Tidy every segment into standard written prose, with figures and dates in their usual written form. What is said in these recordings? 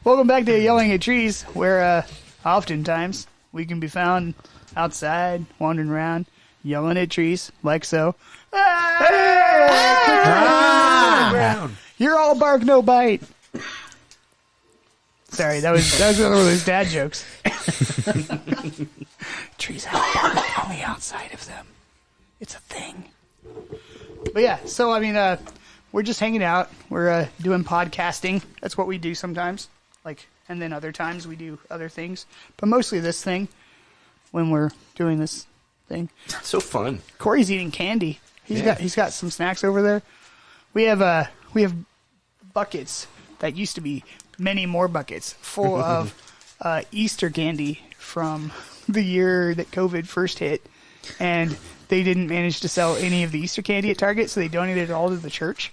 Welcome back to Yelling at Trees, where oftentimes we can be found outside, wandering around, yelling at trees, like so. You're all bark, no bite. Sorry, that was one of those dad jokes. Trees have bark on the outside of them. It's a thing. But yeah, so I mean, we're just hanging out. We're doing podcasting. That's what we do sometimes. And then other times we do other things. But mostly this thing when we're doing this thing. It's so fun. Corey's eating candy. He's got some snacks over there. We have buckets that used to be many more buckets full of Easter candy from the year that COVID first hit, and they didn't manage to sell any of the Easter candy at Target, so they donated it all to the church.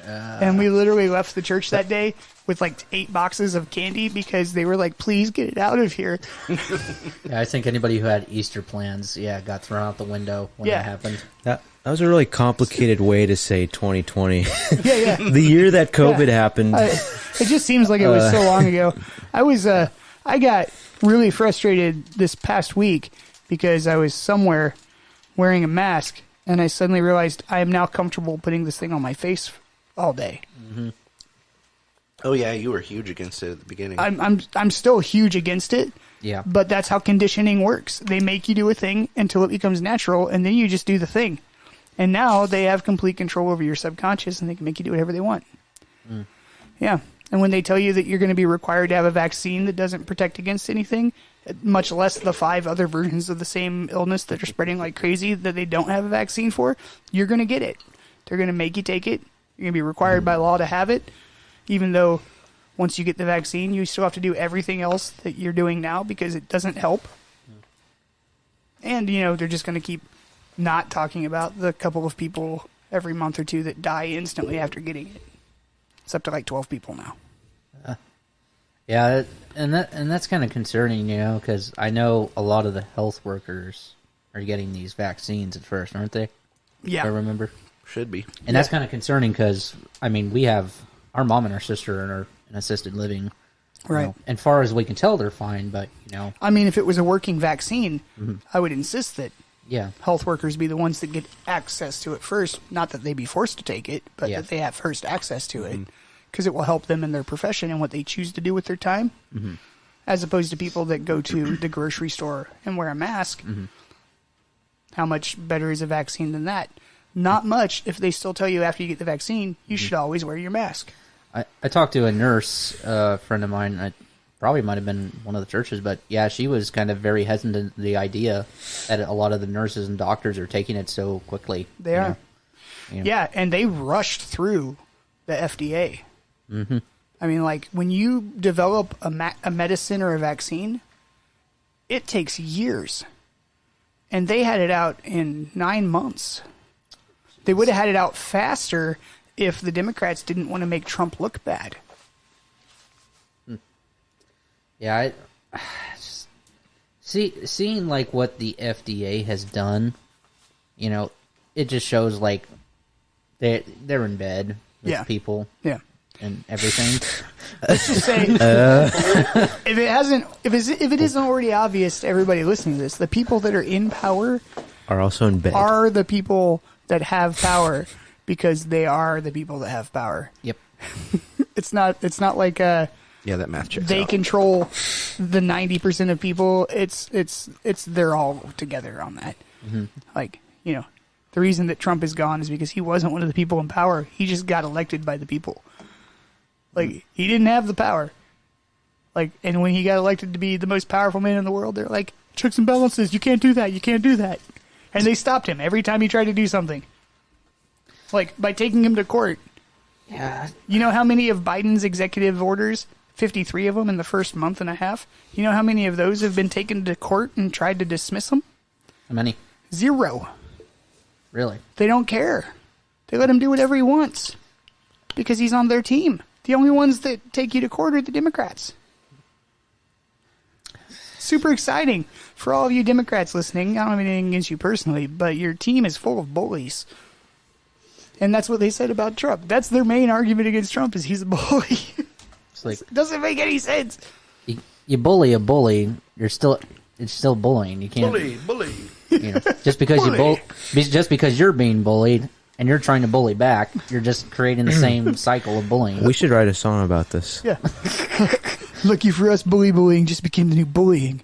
And we literally left the church that day with 8 boxes of candy because they were like, please get it out of here. Yeah, I think anybody who had Easter plans, got thrown out the window when that happened. That was a really complicated way to say 2020. Yeah. The year that COVID happened. It just seems like it was so long ago. I got really frustrated this past week because I was somewhere wearing a mask, and I suddenly realized I am now comfortable putting this thing on my face all day. Mm-hmm. Oh yeah, you were huge against it at the beginning. I'm still huge against it. Yeah. But that's how conditioning works. They make you do a thing until it becomes natural, and then you just do the thing. And now they have complete control over your subconscious, and they can make you do whatever they want. Mm. Yeah. And when they tell you that you're going to be required to have a vaccine that doesn't protect against anything, much less the 5 other versions of the same illness that are spreading like crazy that they don't have a vaccine for, you're going to get it. They're going to make you take it. You're going to be required by law to have it, even though once you get the vaccine, you still have to do everything else that you're doing now because it doesn't help. And, they're just going to keep not talking about the couple of people every month or two that die instantly after getting it. It's up to 12 people now. Yeah, and that's kind of concerning, because I know a lot of the health workers are getting these vaccines at first, aren't they? Yeah. I remember. Should be. And that's kind of concerning because, we have our mom and our sister are in assisted living. Right. And far as we can tell, they're fine, but, if it was a working vaccine, I would insist that health workers be the ones that get access to it first. Not that they be forced to take it, but that they have first access to it. Because it will help them in their profession and what they choose to do with their time. Mm-hmm. As opposed to people that go to the grocery store and wear a mask. Mm-hmm. How much better is a vaccine than that? Not much if they still tell you after you get the vaccine, you should always wear your mask. I talked to a nurse, friend of mine, I probably might have been one of the churches, but yeah, she was kind of very hesitant to the idea that a lot of the nurses and doctors are taking it so quickly. They are. Yeah, and they rushed through the FDA. Mm-hmm. When you develop a medicine or a vaccine, it takes years. And they had it out in 9 months. They would have had it out faster if the Democrats didn't want to make Trump look bad. Yeah, seeing what the FDA has done, it just shows they're in bed with people. Yeah. And everything. Let's just say, if it isn't already obvious to everybody listening to this, the people that are in power are also in bed. Are the people that have power because they are the people that have power. Yep. It's not like that math checks they out. Control the 90% of people. It's they're all together on that. Mm-hmm. The reason that Trump is gone is because he wasn't one of the people in power. He just got elected by the people. He didn't have the power. And when he got elected to be the most powerful man in the world, they're like, checks and balances, you can't do that, you can't do that. And they stopped him every time he tried to do something. By taking him to court. Yeah. You know how many of Biden's executive orders, 53 of them in the first month and a half, you know how many of those have been taken to court and tried to dismiss them? How many? 0. Really? They don't care. They let him do whatever he wants. Because he's on their team. The only ones that take you to court are the Democrats. Super exciting for all of you Democrats listening. I don't have anything against you personally, but your team is full of bullies. And that's what they said about Trump. That's their main argument against Trump is he's a bully. It's like It doesn't make any sense. you bully a bully, it's still bullying. You can't Bully. You know, just because just because you're being bullied and you're trying to bully back, you're just creating the same cycle of bullying. We should write a song about this. Yeah. Lucky for us, bullying just became the new bullying.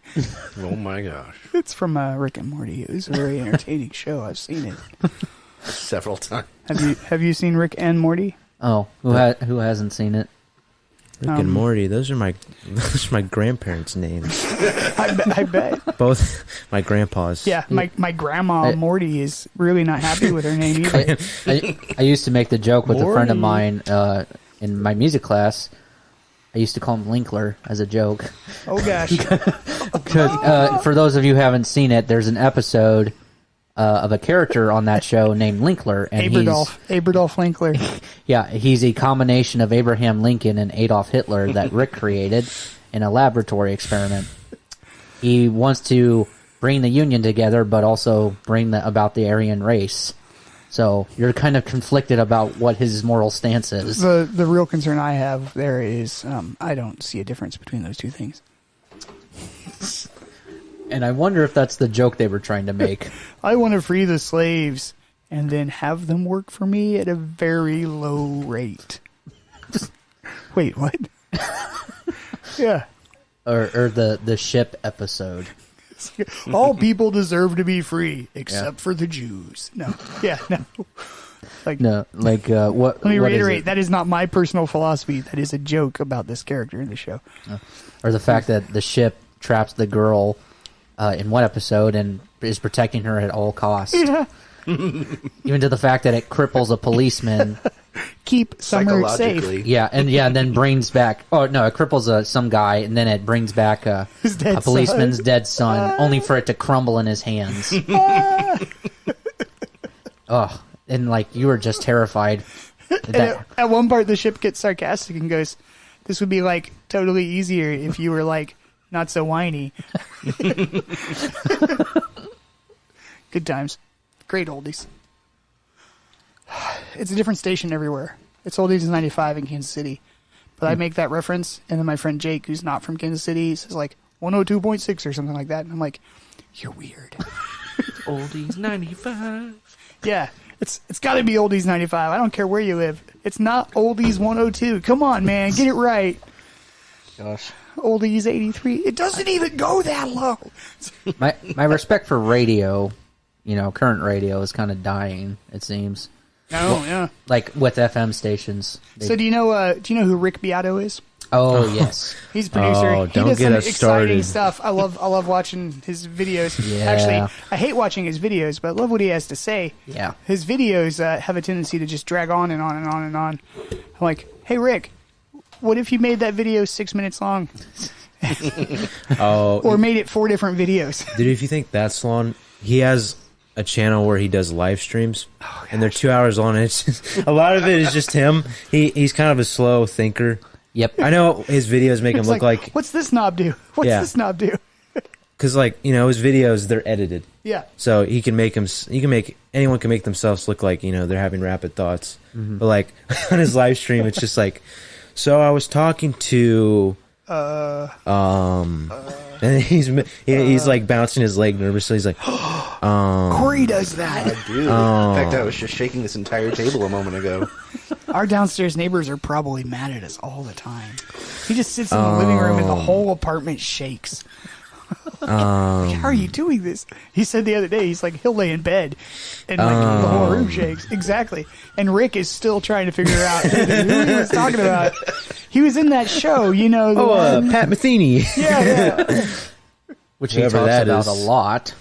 Oh my gosh. It's from Rick and Morty. It was a very entertaining show. I've seen it. Several times. Have you seen Rick and Morty? Oh, who hasn't seen it? Rick and Morty. Those are my grandparents' names. I bet. Both my grandpas. Yeah, my grandma Morty is really not happy with her name either. I used to make the joke with a friend of mine in my music class. I used to call him Linkler as a joke. Oh gosh. For those of you who haven't seen it, there's an episode of a character on that show named Linkler, and Aberdolf Linkler. Yeah, he's a combination of Abraham Lincoln and Adolf Hitler that Rick created in a laboratory experiment. He wants to bring the Union together, but also bring about the Aryan race. So you're kind of conflicted about what his moral stance is. The real concern I have there is I don't see a difference between those two things. And I wonder if that's the joke they were trying to make. I want to free the slaves and then have them work for me at a very low rate. Wait, what? Yeah. Or the ship episode. All people deserve to be free, except for the Jews. No. Yeah, no. What? Let me what reiterate, that is not my personal philosophy. That is a joke about this character in the show. Or the fact that the ship traps the girl in one episode and is protecting her at all costs. Yeah. Even to the fact that it cripples a policeman. Keep Summer safe. Yeah, and then brings back... Oh, no, it cripples some guy, and then it brings back a policeman's dead son, only for it to crumble in his hands. Oh, and, you were just terrified. At one part, the ship gets sarcastic and goes, this would be, totally easier if you were, not so whiny. Good times. Great oldies. It's a different station everywhere. It's oldies 95 in Kansas City. But I make that reference, and then my friend Jake, who's not from Kansas City, says 102.6 or something like that. And I'm like, you're weird. Oldies 95. Yeah, it's got to be oldies 95. I don't care where you live. It's not oldies 102. Come on, man, get it right. Gosh. Oldies 83. It doesn't even go that low. My respect for radio, current radio is kind of dying, it seems. Oh, yeah. With FM stations. So do you know who Rick Beato is? Oh, yes. He's a producer. Oh, He don't does get some us exciting started. stuff. I love watching his videos. Yeah. Actually, I hate watching his videos, but I love what he has to say. Yeah. His videos have a tendency to just drag on and on and on and on. I'm like, hey, Rick, what if you made that video 6 minutes long? Oh, Or made it 4 different videos? dude, if you think that's long, he has a channel where he does live streams, and they're 2 hours long. And it's just, a lot of it is just him. He's kind of a slow thinker. Yep. I know his videos make him It's look like what's this knob do? What's Yeah. this knob do? because his videos, they're edited, Yeah. so anyone can make themselves look like they're having rapid thoughts. Mm-hmm. But on his live stream, it's just so I was talking to and he's bouncing his leg nervously. He's like, Corey does that. Dude. In fact, I was just shaking this entire table a moment ago. Our downstairs neighbors are probably mad at us all the time. He just sits in the living room and the whole apartment shakes. How are you doing this? He said the other day, he'll lay in bed and the whole room shakes. Exactly. And Rick is still trying to figure out who he was talking about. He was in that show, Pat Metheny. Yeah. Which he Whoever talks that about is. a lot.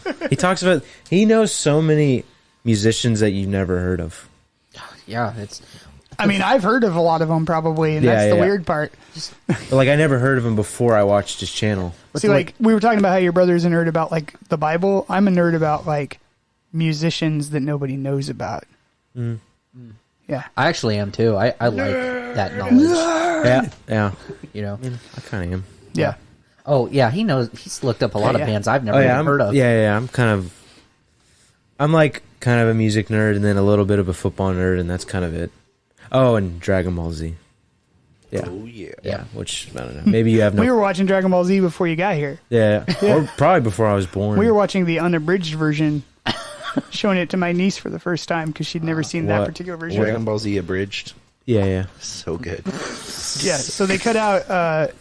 He knows so many musicians that you've never heard of. Yeah, I mean, I've heard of a lot of them probably, and that's the weird part. But I never heard of him before I watched his channel. See, we were talking about how your brother's a nerd about, the Bible. I'm a nerd about, musicians that nobody knows about. Mm. Yeah. I actually am too. I like that knowledge. Yeah. I kind of am. Yeah. Oh yeah, he knows. He's looked up a lot of Yeah. bands I've never even heard of. Yeah. I'm kind of a music nerd, and then a little bit of a football nerd, and that's kind of it. Oh, and Dragon Ball Z. Yeah. Oh yeah. Yeah, which I don't know. Maybe you have no. We were watching Dragon Ball Z before you got here. Yeah, or probably before I was born. We were watching the unabridged version, showing it to my niece for the first time because she'd never seen that What? particular version. Dragon Ball Z abridged. Yeah. So good. Yeah, so they cut out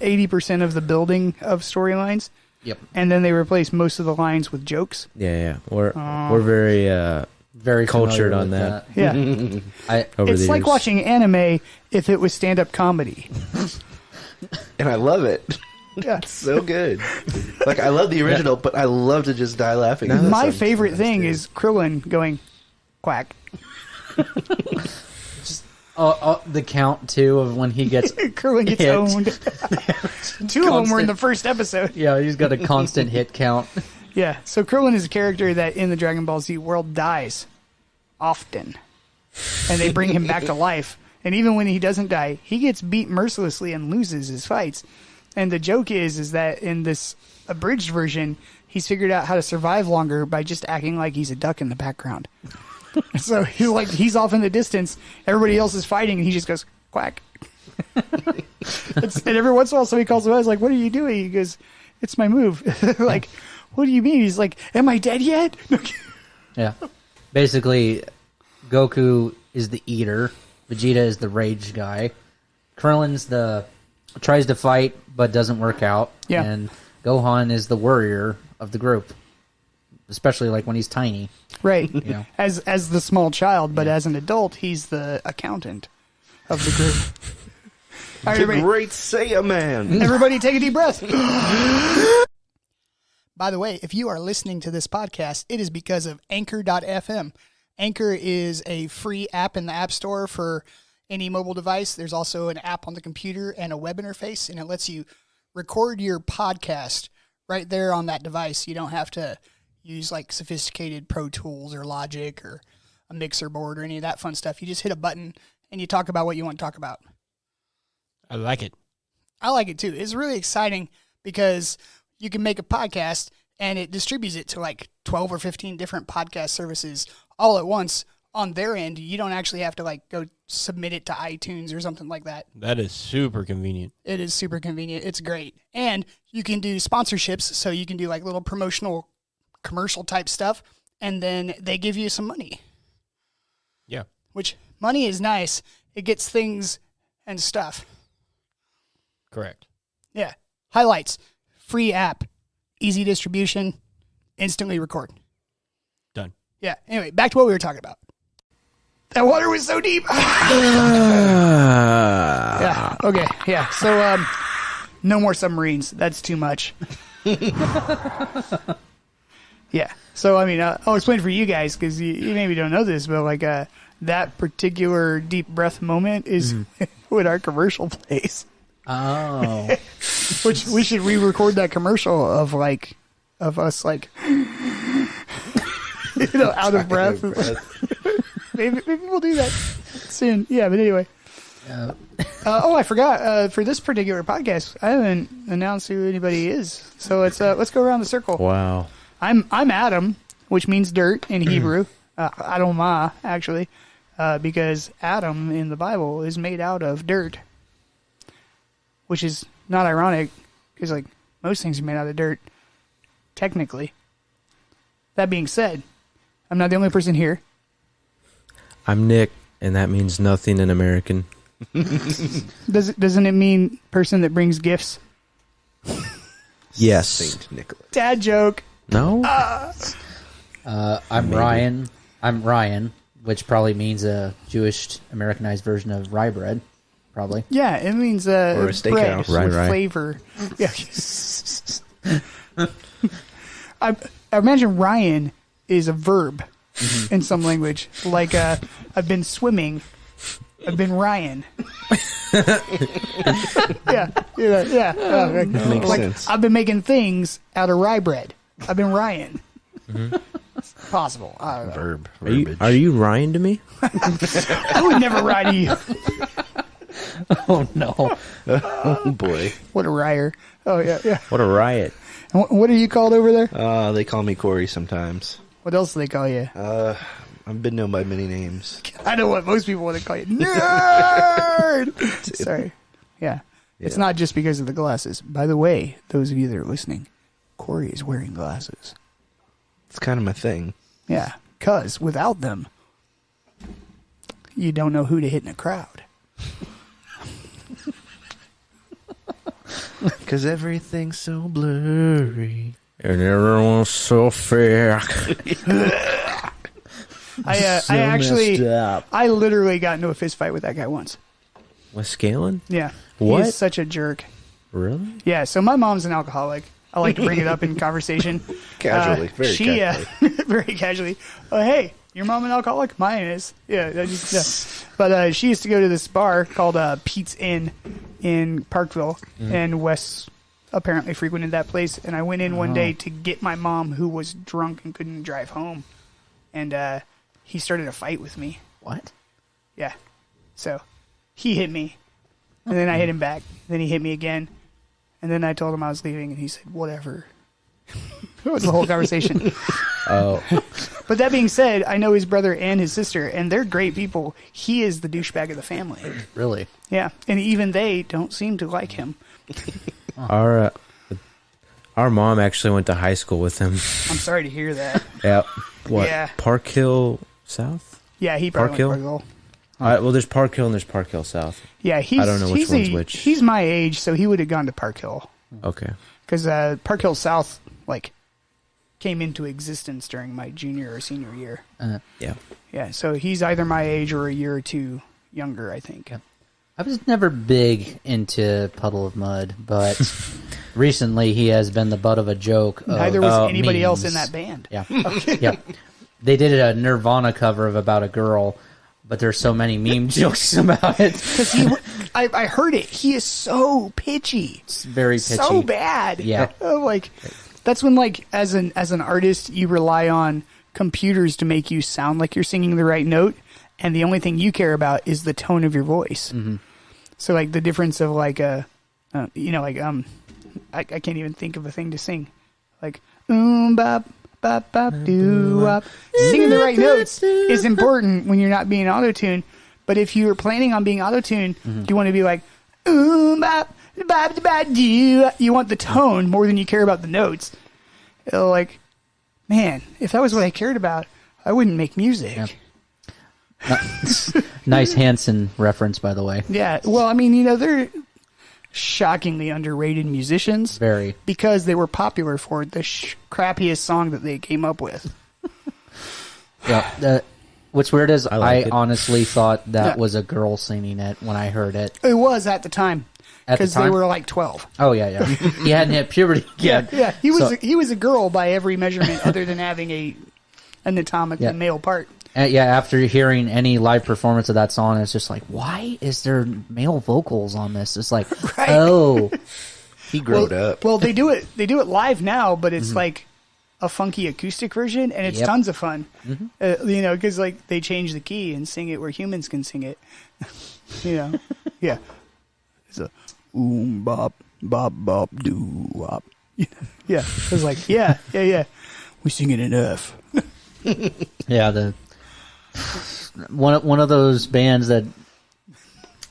80% of the building of storylines, Yep. and then they replaced most of the lines with jokes. Yeah. We're very Very cultured familiar on with that. Yeah, I over it's the like years. watching anime if it was stand-up comedy. And I love it. Yeah. So good. Like, I love the original, but I love to just die laughing. My favorite thing is Krillin going quack. the count too of when he gets Krillin gets hit. owned. Two of them were in the first episode. Yeah, he's got a constant hit count. Yeah, so Krillin is a character that in the Dragon Ball Z world dies often. And they bring him back to life. And even when he doesn't die, he gets beat mercilessly and loses his fights. And the joke is that in this abridged version, he's figured out how to survive longer by just acting like he's a duck in the background. So he's off in the distance, everybody else is fighting, and he just goes, quack. And every once in a while somebody calls him out, he's like, what are you doing? He goes, it's my move. Like, what do you mean? He's like, am I dead yet? Yeah. Basically, Goku is the eater. Vegeta is the rage guy. Krillin's tries to fight but doesn't work out. Yeah. And Gohan is the warrior of the group. Especially like when he's tiny. Right. Yeah. As the small child, but as an adult, he's the accountant of the group. All right, The everybody, great Saiyan man. everybody take a deep breath. By the way, if you are listening to this podcast, it is because of Anchor.fm. Anchor is a free app in the App Store for any mobile device. There's also an app on the computer and a web interface, and it lets you record your podcast right there on that device. You don't have to use like sophisticated Pro Tools or Logic or a mixer board or any of that fun stuff. You just hit a button and you talk about what you want to talk about. I like it. I like it too. It's really exciting because you can make a podcast and it distributes it to like 12 or 15 different podcast services all at once on their end. You don't actually have to like go submit it to iTunes or something like that. That is super convenient. It is super convenient. It's great. And you can do sponsorships, so you can do like little promotional commercial type stuff, and then they give you some money. Yeah. Which money is nice. It gets things and stuff. Correct. Yeah. Highlights. Free app. Easy distribution. Instantly record. Done. Yeah. Anyway, back to what we were talking about. That water was so deep. Yeah. Okay. Yeah. So, no more submarines. That's too much. Yeah. So, I mean, I'll explain for you guys because you maybe don't know this, but like that particular deep breath moment is when our commercial plays. Oh. Which we should re-record that commercial of us like, out of breath. maybe we'll do that soon. Yeah, but anyway. I forgot. For this particular podcast, I haven't announced who anybody is. So let's go around the circle. Wow. I'm Adam, which means dirt in Hebrew. Adamah, actually, because Adam in the Bible is made out of dirt, which is not ironic because like most things are made out of dirt, technically. That being said, I'm not the only person here. I'm Nick, and that means nothing in American. Doesn't it mean person that brings gifts? Yes. Saint Nicholas. Dad joke. No? I'm Ryan. I'm Ryan, which probably means a Jewish Americanized version of rye bread. Probably. Yeah, it means Or a bread steakhouse. with Right. flavor. Yeah. I imagine Ryan is a verb in some language. Like I've been swimming. I've been Ryan. Yeah. Makes Like, sense. I've been making things out of rye bread. I've been Ryan. It's possible. I don't know. Verb. Are you Ryan to me? I would never rye to you. Oh no. Oh, boy. What a ryer. Oh, yeah. What a riot. And what are you called over there? They call me Corey sometimes. What else do they call you? I've been known by many names. I know what most people want to call you. Nerd! Sorry. Yeah. It's Yeah. not just because of the glasses. By the way, those of you that are listening, Corey is wearing glasses. It's kind of my thing. Yeah. Because without them, you don't know who to hit in a crowd. Because everything's so blurry. And everyone's so fair. I literally got into a fist fight with that guy once. With Scalen? Yeah. What? He's such a jerk. Really? Yeah, so my mom's an alcoholic. I like to bring it up in conversation. Casually. Very casually. Very casually. Oh, hey, your mom an alcoholic? Mine is. Yeah. But she used to go to this bar called Pete's Inn in Parkville, and Wes apparently frequented that place. And I went in one day to get my mom, who was drunk and couldn't drive home. And he started a fight with me. What? Yeah. So he hit me, and then I hit him back. Then he hit me again, and then I told him I was leaving, and he said, whatever. That was the whole conversation. Oh. But that being said, I know his brother and his sister, and they're great people. He is the douchebag of the family. Really? Yeah, and even they don't seem to like him. Our mom actually went to high school with him. I'm sorry to hear that. Yeah. What? Yeah. Park Hill South? Yeah, he probably Park Hill? went to Park Hill. Well, there's Park Hill and there's Park Hill South. Yeah, I don't know which one's which. He's my age, so he would have gone to Park Hill. Okay. Because Park Hill South, came into existence during my junior or senior year. Yeah. Yeah, so he's either my age or a year or two younger, I think. Yeah. I was never big into Puddle of Mud, but recently he has been the butt of a joke. Neither was anybody memes. else in that band. Yeah. Yeah. They did a Nirvana cover of About a Girl, but there's so many meme jokes about it. Because I heard it. He is so pitchy. It's very pitchy. So bad. Yeah. That's when, as an artist, you rely on computers to make you sound like you're singing the right note, and the only thing you care about is the tone of your voice. Mm-hmm. So, the difference of, I can't even think of a thing to sing. Bop, bop, bop, doo, wop. Singing the right notes is important when you're not being auto-tuned, but if you're planning on being auto-tuned, you want to be like, bop, bop, bop, doo. You want the tone more than you care about the notes. Man, if that was what I cared about, I wouldn't make music. Yeah. Nice Hanson reference, by the way. Yeah, well, they're shockingly underrated musicians. Very. Because they were popular for the crappiest song that they came up with. Yeah. What's weird is I honestly thought that was a girl singing it when I heard it. It was at the time. At the Because they time? wyeah. 12. Oh, yeah. He hadn't hit puberty yet. Yeah. He was a girl by every measurement other than having a anatomically male part. After hearing any live performance of that song, it's just like, why is there male vocals on this? It's like, Right. oh. He growed up. Well, they do it live now, but it's like a funky acoustic version, and it's tons of fun. Because they change the key and sing it where humans can sing it. Yeah. It's a bop bop bop doo wop. Yeah, it's like yeah. We sing it in F. Yeah, one of those bands that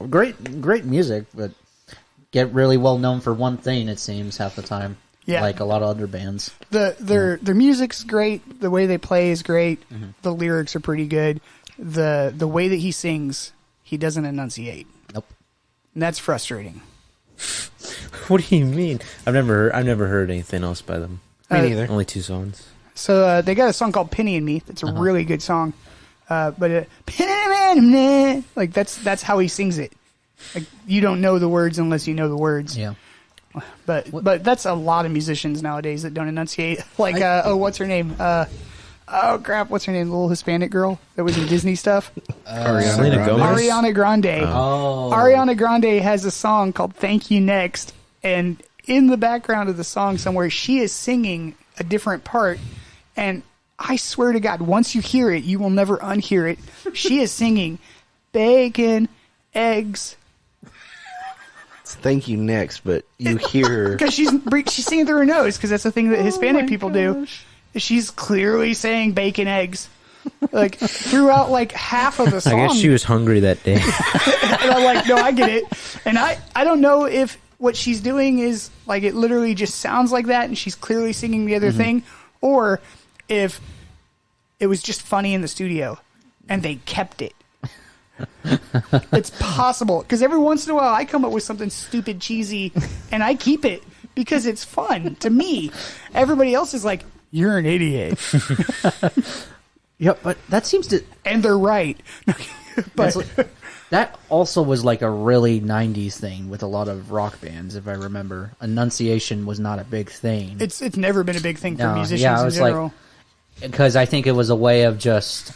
great music, but get really well known for one thing. It seems half the time, like a lot of other bands. Their music's great. The way they play is great. The lyrics are pretty good. The way that he sings, he doesn't enunciate. Nope, and that's frustrating. What do you mean? I've never heard anything else by them. Me neither. Only 2 songs. So they got a song called "Penny and Me." That's a really good song. But that's how he sings it. You don't know the words unless you know the words. yeah. But that's a lot of musicians nowadays that don't enunciate. What's her name? What's her name? The little Hispanic girl that was in Disney stuff. Selena Gomez? Ariana Grande. Oh, Ariana Grande has a song called "Thank You Next," and in the background of the song somewhere, she is singing a different part, and I swear to God, once you hear it, you will never unhear it. She is singing bacon, eggs. Thank you next, but you hear Because she's singing through her nose, because that's the thing that Hispanic people do. She's clearly saying bacon, eggs. like throughout like half of the song. I guess she was hungry that day. And I'm like, no, I get it. And I don't know if what she's doing is like it literally just sounds like that and she's clearly singing the other thing, or if it was just funny in the studio and they kept it. It's possible, because every once in a while I come up with something stupid, cheesy, and I keep it because it's fun to me. Everybody else is like, you're an idiot. Yep, but that seems to... And they're right. But that also was like a really 90s thing with a lot of rock bands, if I remember. Enunciation was not a big thing. it's never been a big thing for No, musicians yeah, it in was like- general. Because I think it was a way of just...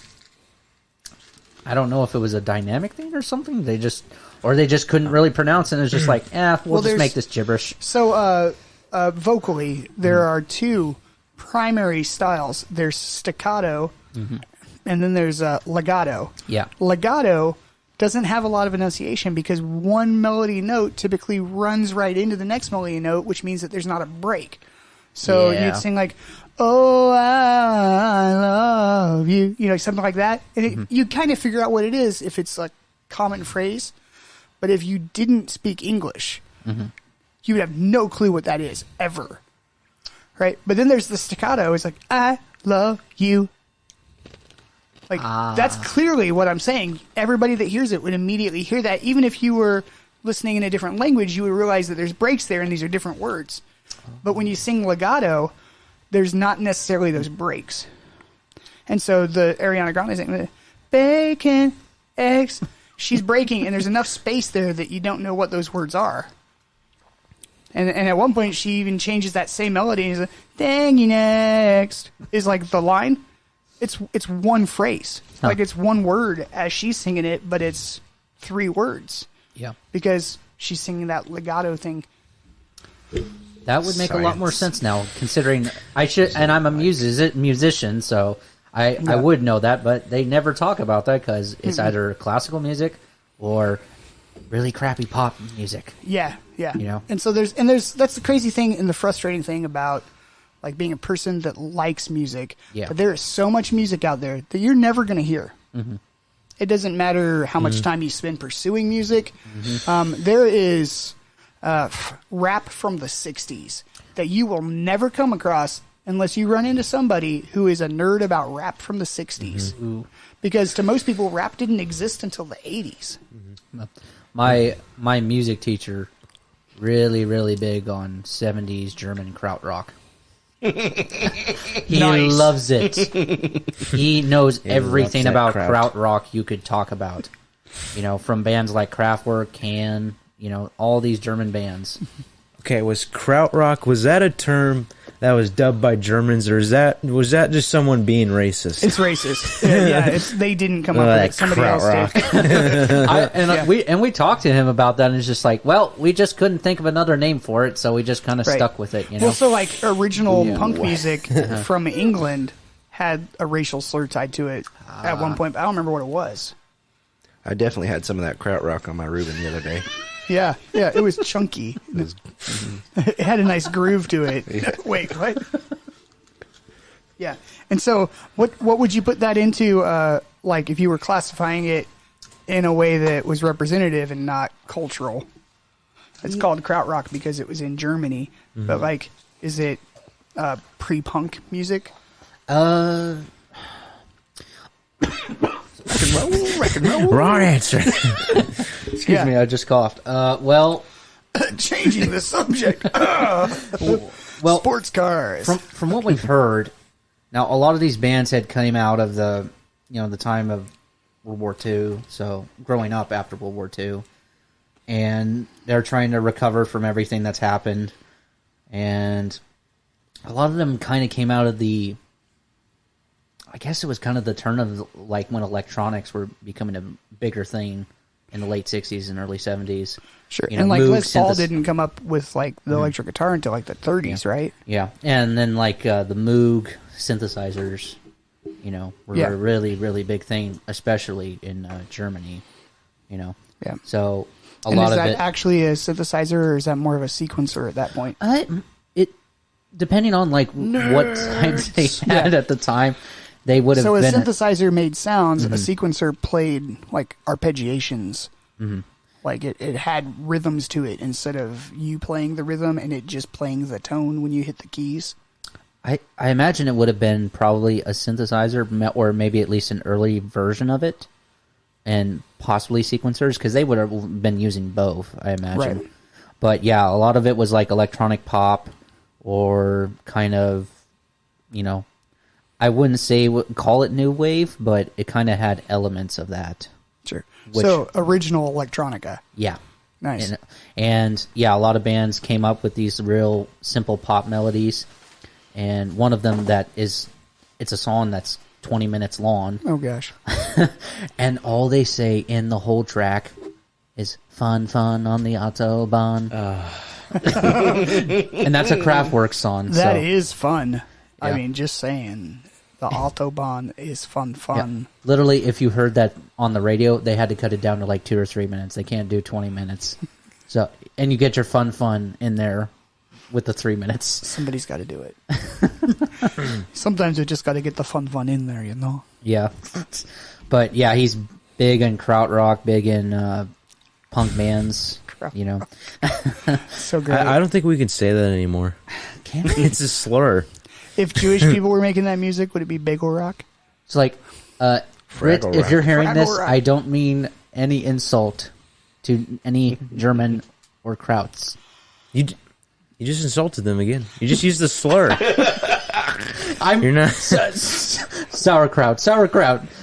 I don't know if it was a dynamic thing or something. They just couldn't really pronounce it. And it's just like, we'll just there's- make this gibberish. So vocally, there are two primary styles. There's staccato, and then there's legato. Yeah. Legato doesn't have a lot of enunciation because one melody note typically runs right into the next melody note, which means that there's not a break. So Yeah. you'd sing like, "Oh, I love you," something like that. And you kind of figure out what it is if it's a common phrase. But if you didn't speak English, you would have no clue what that is ever. Right? But then there's the staccato. It's like, "I love you." Like, that's clearly what I'm saying. Everybody that hears it would immediately hear that. Even if you were listening in a different language, you would realize that there's breaks there and these are different words. But when you sing legato, there's not necessarily those breaks. And so the Ariana Grande sing, bacon, eggs, she's breaking, and there's enough space there that you don't know what those words are. And at one point, she even changes that same melody. And is like, "Dang you next," is like the line. It's one phrase. Like it's one word as she's singing it, but it's 3 words. Yeah. Because she's singing that legato thing. That would make a lot more sense now, considering I'm a musician, so I would know that, but they never talk about that because it's either classical music or really crappy pop music. Yeah. And so that's the crazy thing and the frustrating thing about like being a person that likes music. Yeah. But there is so much music out there that you're never going to hear. It doesn't matter how much time you spend pursuing music. There is rap from the 60s that you will never come across unless you run into somebody who is a nerd about rap from the 60s. Because to most people, rap didn't exist until the 80s. My music teacher, really, really big on 70s German krautrock. He Nice. loves it. He knows everything loves that about kraut. krautrock you could talk about. From bands like Kraftwerk, Can, all these German bands. Okay, was krautrock, was that a term that was dubbed by Germans, or was that just someone being racist? It's racist. They didn't come up with it. Somebody else did. We talked to him about that, and it's just like, well, we just couldn't think of another name for it, so we just kind of stuck with it. Well, so like original punk music from England had a racial slur tied to it at one point. But I don't remember what it was. I definitely had some of that krautrock on my Reuben the other day. Yeah, it was chunky. It had a nice groove to it. Yeah. Wait, what? Yeah, and so what would you put that into? Like if you were classifying it in a way that was representative and not cultural. It's called krautrock because it was in Germany. But like, is it pre-punk music? Wrong answer. Excuse me, I just coughed. Changing the subject. Well, Sports cars. From what we've heard, now a lot of these bands had came out of the time of World War II, so growing up after World War II, and they're trying to recover from everything that's happened, and a lot of them kind of came out of I guess it was kind of the turn of like when electronics were becoming a bigger thing in the late 60s and early 70s. Sure. And like Les Paul didn't come up with like the electric guitar until like the 30s, right? Yeah. And then like the Moog synthesizers, were a really, really big thing, especially in Germany, Yeah. So a And lot is of that it actually a synthesizer or is that more of a sequencer at that point? it depending on like what times they had at the time. they would have So a been synthesizer made sounds, a sequencer played like arpeggiations. Like it had rhythms to it instead of you playing the rhythm and it just playing the tone when you hit the keys. I imagine it would have been probably a synthesizer, or maybe at least an early version of it, and possibly sequencers, because they would have been using both, I imagine. Right. But yeah, a lot of it was like electronic pop, or kind of, I wouldn't say call it new wave, but it kind of had elements of that. Sure. Which- So original electronica. Yeah. Nice. And yeah, a lot of bands came up with these real simple pop melodies. And one of them it's a song that's 20 minutes long. Oh gosh. And all they say in the whole track is fun, fun on the Autobahn. And that's a Kraftwerk song. That so, is fun. I Yeah. mean, just saying. The Autobahn is fun. yeah. Literally, if you heard that on the radio, they had to cut it down to like 2 or 3 minutes. They can't do 20 minutes. So, and you get your fun in there with the 3 minutes. Somebody's got to do it. Sometimes you just got to get the fun in there, Yeah. But yeah, he's big in krautrock, big in punk bands, So great. I don't think we can say that anymore. It's a slur. If Jewish people were making that music, would it be bagel rock? It's like, Brit, Fraggle if Rock. you're hearing this, Fraggle Rock. I don't mean any insult to any German or Krauts. You just insulted them again. You just used the slur. You're not. Sauerkraut.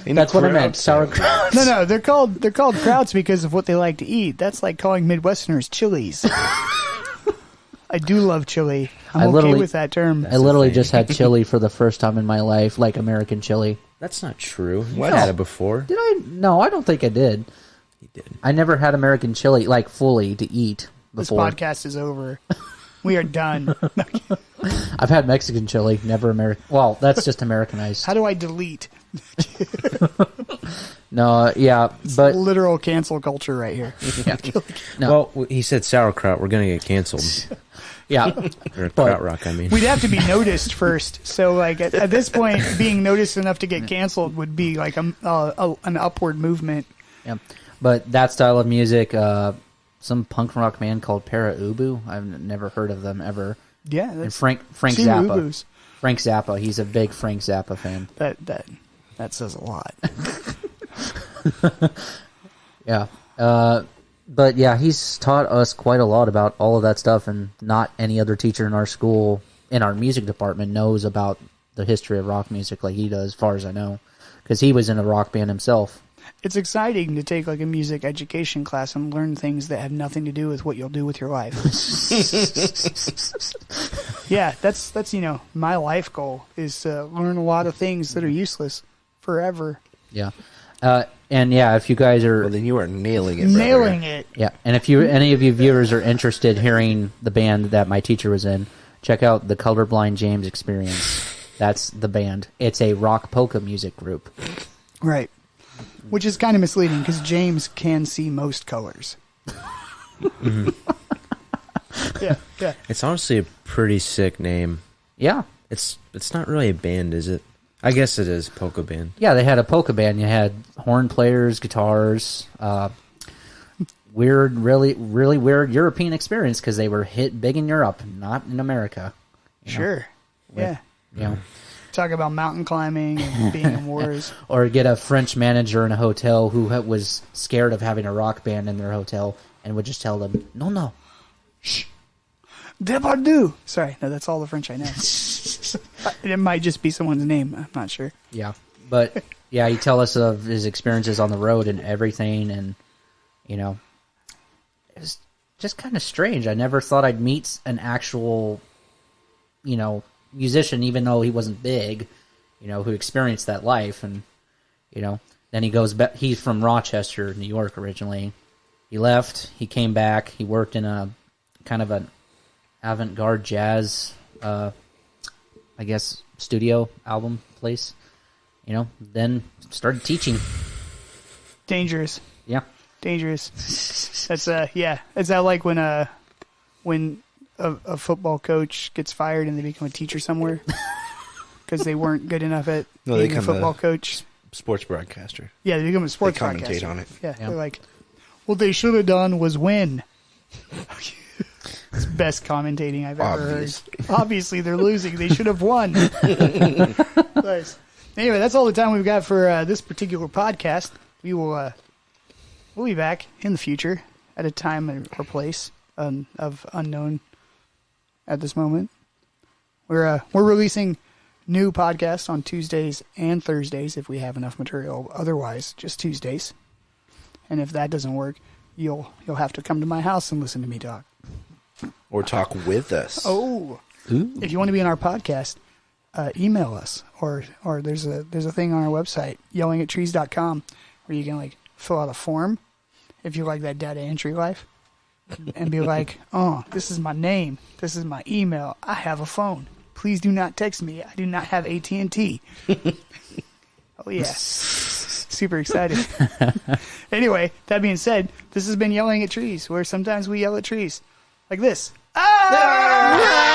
In That's what I Kraut. meant. Sauerkraut. No, they're called krauts because of what they like to eat. That's like calling Midwesterners chilies. I do love chili. I I'm okay literally- with that term. I literally just had chili for the first time in my life, like American chili. That's not true. You What? had it before. Did I? No, I don't think I did. You did. I never had American chili, like fully to eat This before. podcast is over. We are done. I've had Mexican chili, never American. Well, that's just Americanized. How do I delete? No, yeah, but Literal cancel culture right here. no, Well, he said sauerkraut. We're gonna get canceled. yeah, Or But- krautrock, I mean. We'd have to be noticed first. So, like at this point, being noticed enough to get canceled would be like an upward movement. yeah. But that style of music, some punk rock band called Para Ubu. I've never heard of them ever. Yeah, And that's Frank see Zappa. Ubus. Frank Zappa. He's a big Frank Zappa fan. That says a lot. Yeah. But yeah, he's taught us quite a lot about all of that stuff, and not any other teacher in our school, in our music department, knows about the history of rock music like he does, as far as I know, because he was in a rock band himself. It's exciting to take like a music education class and learn things that have nothing to do with what you'll do with your life. Yeah, that's my life goal is to learn a lot of things that are useless forever. Yeah. And yeah, if you guys are Well, then you are nailing it. brother. Nailing it. yeah, and if any of you viewers are interested hearing the band that my teacher was in, check out the Colorblind James Experience. That's the band. It's a rock polka music group. Right. Which is kind of misleading because James can see most colors. Yeah. It's honestly a pretty sick name. Yeah. It's not really a band, is it? I guess it is. Polka band. Yeah, they had a polka band. You had horn players, guitars, weird, really weird European experience because they were hit big in Europe, not in America. Sure. Yeah. You know, Talk about mountain climbing and being in wars. or get a French manager in a hotel who was scared of having a rock band in their hotel and would just tell them, no, shh. Depardieu. Sorry, no, that's all the French I know. It might just be someone's name. I'm not sure. Yeah, but yeah, he tell us of his experiences on the road and everything, and it was just kind of strange. I never thought I'd meet an actual, musician, even though he wasn't big, who experienced that life, and then he goes back. He's from Rochester, New York, originally. He left. He came back. He worked in a kind of an avant-garde jazz, I guess, studio album place. Then started teaching. Dangerous. Yeah. Dangerous. That's yeah. Is that like when a football coach gets fired and they become a teacher somewhere? because they weren't good enough at No, they being a become football the- coach. Sports broadcaster. Yeah, they become a sports They commentate broadcaster. on it. Yeah, Yeah. they're like, what they should have done was win. It's best commentating I've ever Obvious. heard. Obviously, they're losing. They should have won. Nice. Anyway, that's all the time we've got for this particular podcast. We'll be back in the future at a time or place of unknown at this moment. We're releasing new podcasts on Tuesdays and Thursdays if we have enough material. Otherwise, just Tuesdays. And if that doesn't work, you'll have to come to my house and listen to me talk. Or talk with us. Oh, if you want to be on our podcast, email us or there's a thing on our website yellingattrees.com where you can like fill out a form if you like that data entry life and be like, oh, this is my name, this is my email, I have a phone, please do not text me, I do not have AT&T. Oh yeah, super excited. Anyway, that being said, this has been Yelling at Trees, where sometimes we yell at trees like this. Ah!